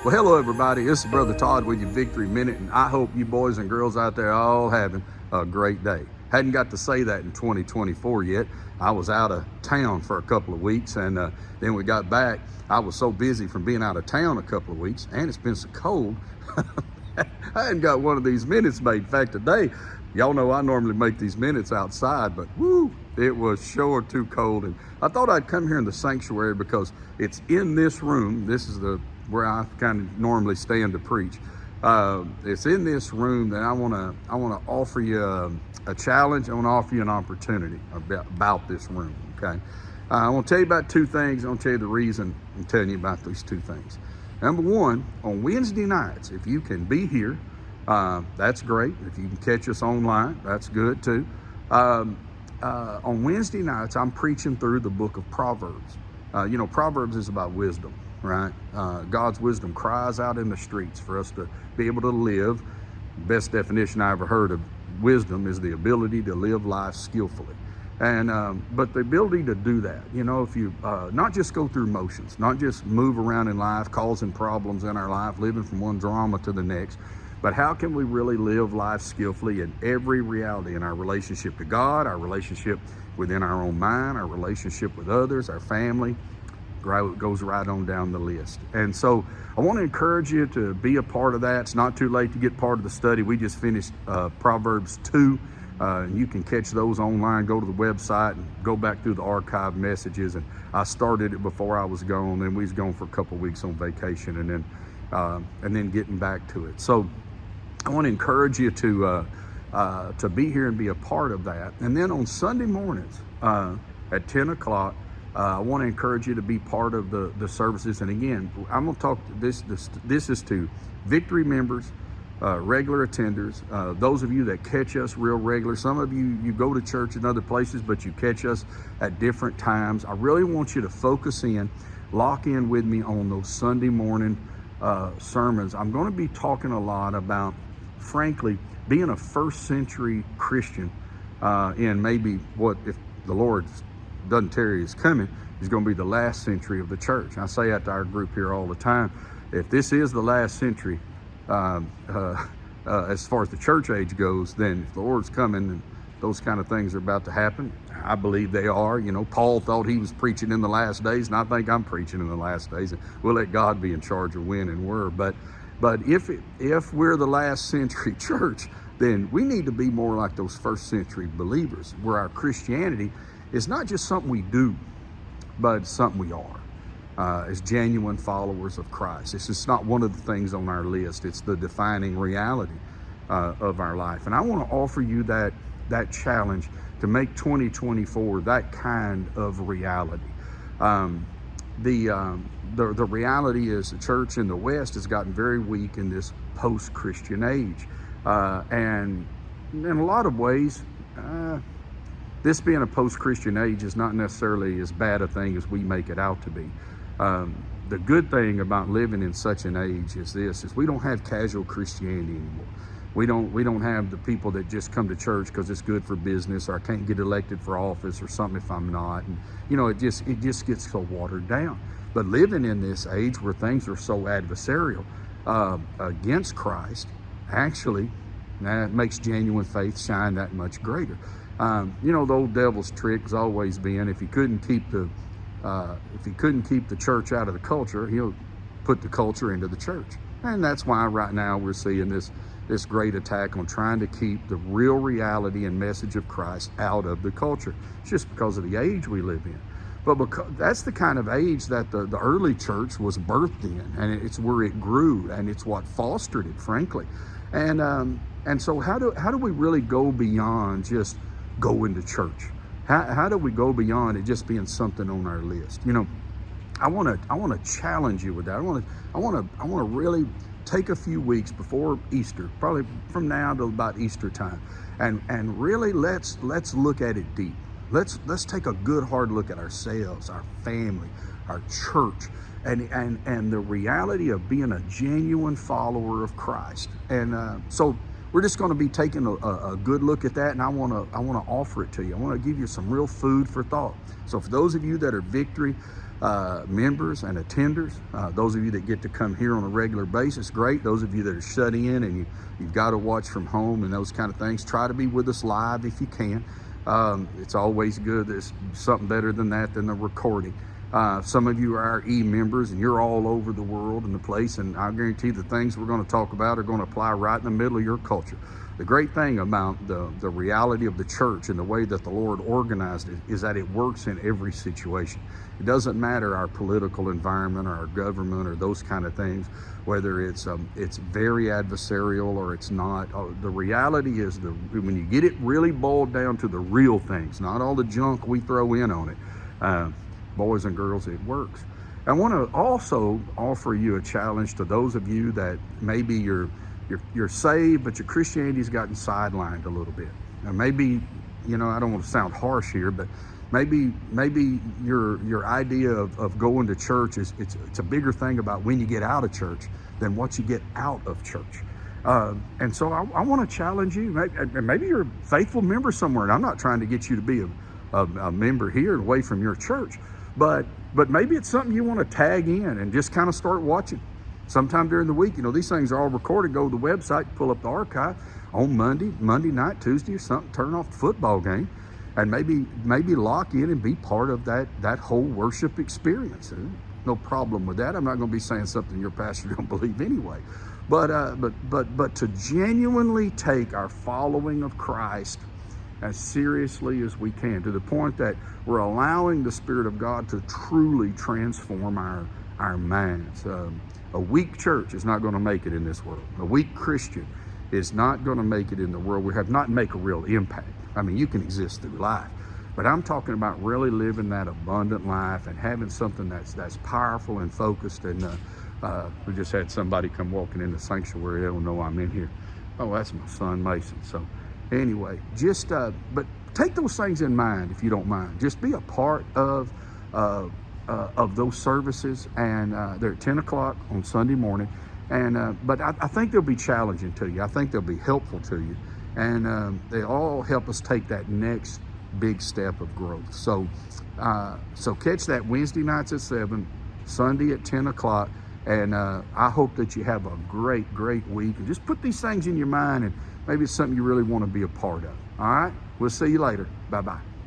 Well, hello everybody. This is Brother Todd with your Victory Minute, and I hope you boys and girls out there are all having a great day. Hadn't got to say that in 2024 yet. I was out of town for a couple of weeks, and then we got back. I was so busy from being out of town a couple of weeks, and it's been so cold. I hadn't got one of these minutes made. In fact, today, y'all know I normally make these minutes outside, but whoo, it was sure too cold. And I thought I'd come here in the sanctuary because it's in this room. This is where I kind of normally stand to preach. It's in this room that I want to offer you a challenge. I want to offer you an opportunity about this room. Okay, I want to tell you about two things. I want to tell you the reason I'm telling you about these two things. Number one, on Wednesday nights, if you can be here, that's great. If you can catch us online, that's good too. On Wednesday nights, I'm preaching through the book of Proverbs. Proverbs is about wisdom, right? God's wisdom cries out in the streets for us to be able to live. Best definition I ever heard of wisdom is the ability to live life skillfully. And but the ability to do that, if you not just go through motions, not just move around in life, causing problems in our life, living from one drama to the next, but how can we really live life skillfully in every reality, in our relationship to God, our relationship within our own mind, our relationship with others, our family, goes right on down the list. And so I want to encourage you to be a part of that. It's not too late to get part of the study. We just finished Proverbs 2. You can catch those online. Go to the website and go back through the archive messages. And I started it before I was gone, and we was gone for a couple of weeks on vacation, and then getting back to it. So I want to encourage you to be here and be a part of that. And then on Sunday mornings at 10 o'clock, I want to encourage you to be part of the services. And again, I'm going to talk. This is to Victory members, regular attenders, those of you that catch us real regular. Some of you go to church in other places, but you catch us at different times. I really want you to focus in, lock in with me on those Sunday morning sermons. I'm going to be talking a lot about, frankly, being a first century Christian in maybe what, if the Lord doesn't tarry is coming, is going to be the last century of the church. I say that to our group here all the time. If this is the last century, as far as the church age goes, then if the Lord's coming and those kind of things are about to happen, I believe they are. Paul thought he was preaching in the last days, and I think I'm preaching in the last days. And we'll let God be in charge of when and where. But if we're the last century church, then we need to be more like those first century believers, where our Christianity is not just something we do, but it's something we are. As genuine followers of Christ. It's just not one of the things on our list. It's the defining reality of our life. And I want to offer you that challenge to make 2024 that kind of reality. The reality is the church in the West has gotten very weak in this post-Christian age. And in a lot of ways, this being a post-Christian age is not necessarily as bad a thing as we make it out to be. The good thing about living in such an age is we don't have casual Christianity anymore. We don't have the people that just come to church because it's good for business, or I can't get elected for office or something if I'm not. And it just gets so watered down. But living in this age where things are so adversarial against Christ, actually, that makes genuine faith shine that much greater. The old devil's trick has always been, if he couldn't keep the church out of the culture, he'll put the culture into the church. And that's why right now we're seeing this great attack on trying to keep the real reality and message of Christ out of the culture. It's just because of the age we live in. But because that's the kind of age that the early church was birthed in, and it's where it grew, and it's what fostered it, frankly. And so how do we really go beyond just going to church? How do we go beyond it just being something on our list? I want to challenge you with that. I want to really take a few weeks before Easter, probably from now to about Easter time, and really let's look at it deep. Let's take a good hard look at ourselves, our family, our church, and the reality of being a genuine follower of Christ. And so we're just going to be taking a good look at that, and I want to offer it to you. I want to give you some real food for thought. So for those of you that are Victory members and attenders. Those of you that get to come here on a regular basis, great. Those of you that are shut in and you've got to watch from home and those kind of things, try to be with us live if you can. It's always good. There's something better than that than the recording. Some of you are our e-members and you're all over the world and the place, and I guarantee the things we're going to talk about are going to apply right in the middle of your culture. The great thing about the reality of the church and the way that the Lord organized it is that it works in every situation. It doesn't matter our political environment or our government or those kind of things, whether it's very adversarial or it's not. The reality is when you get it really boiled down to the real things, not all the junk we throw in on it, boys and girls, it works. I want to also offer you a challenge to those of you that maybe you're saved, but your Christianity's gotten sidelined a little bit. Now maybe, I don't want to sound harsh here, but maybe your idea of going to church is it's a bigger thing about when you get out of church than what you get out of church. And so I want to challenge you. Maybe you're a faithful member somewhere, and I'm not trying to get you to be a member here and away from your church, but maybe it's something you want to tag in and just kind of start watching. Sometime during the week, these things are all recorded. Go to the website, pull up the archive on Monday night, Tuesday or something, turn off the football game, and maybe lock in and be part of that whole worship experience. No problem with that. I'm not going to be saying something your pastor don't believe anyway. But to genuinely take our following of Christ as seriously as we can, to the point that we're allowing the Spirit of God to truly transform our minds. A weak church is not going to make it in this world. A weak Christian is not going to make it in the world. We have not make a real impact. I mean, you can exist through life, but I'm talking about really living that abundant life and having something that's powerful and focused. And we just had somebody come walking in the sanctuary. They don't know I'm in here. Oh, that's my son Mason. So anyway, just but take those things in mind if you don't mind. Just be a part of those services, and they're at 10 o'clock on Sunday morning. And but I think they'll be challenging to you. I think they'll be helpful to you, and they all help us take that next big step of growth. So catch that Wednesday nights at 7, Sunday at 10 o'clock, and I hope that you have a great week. And just put these things in your mind, and maybe it's something you really want to be a part of. All right, we'll see you later. Bye-bye.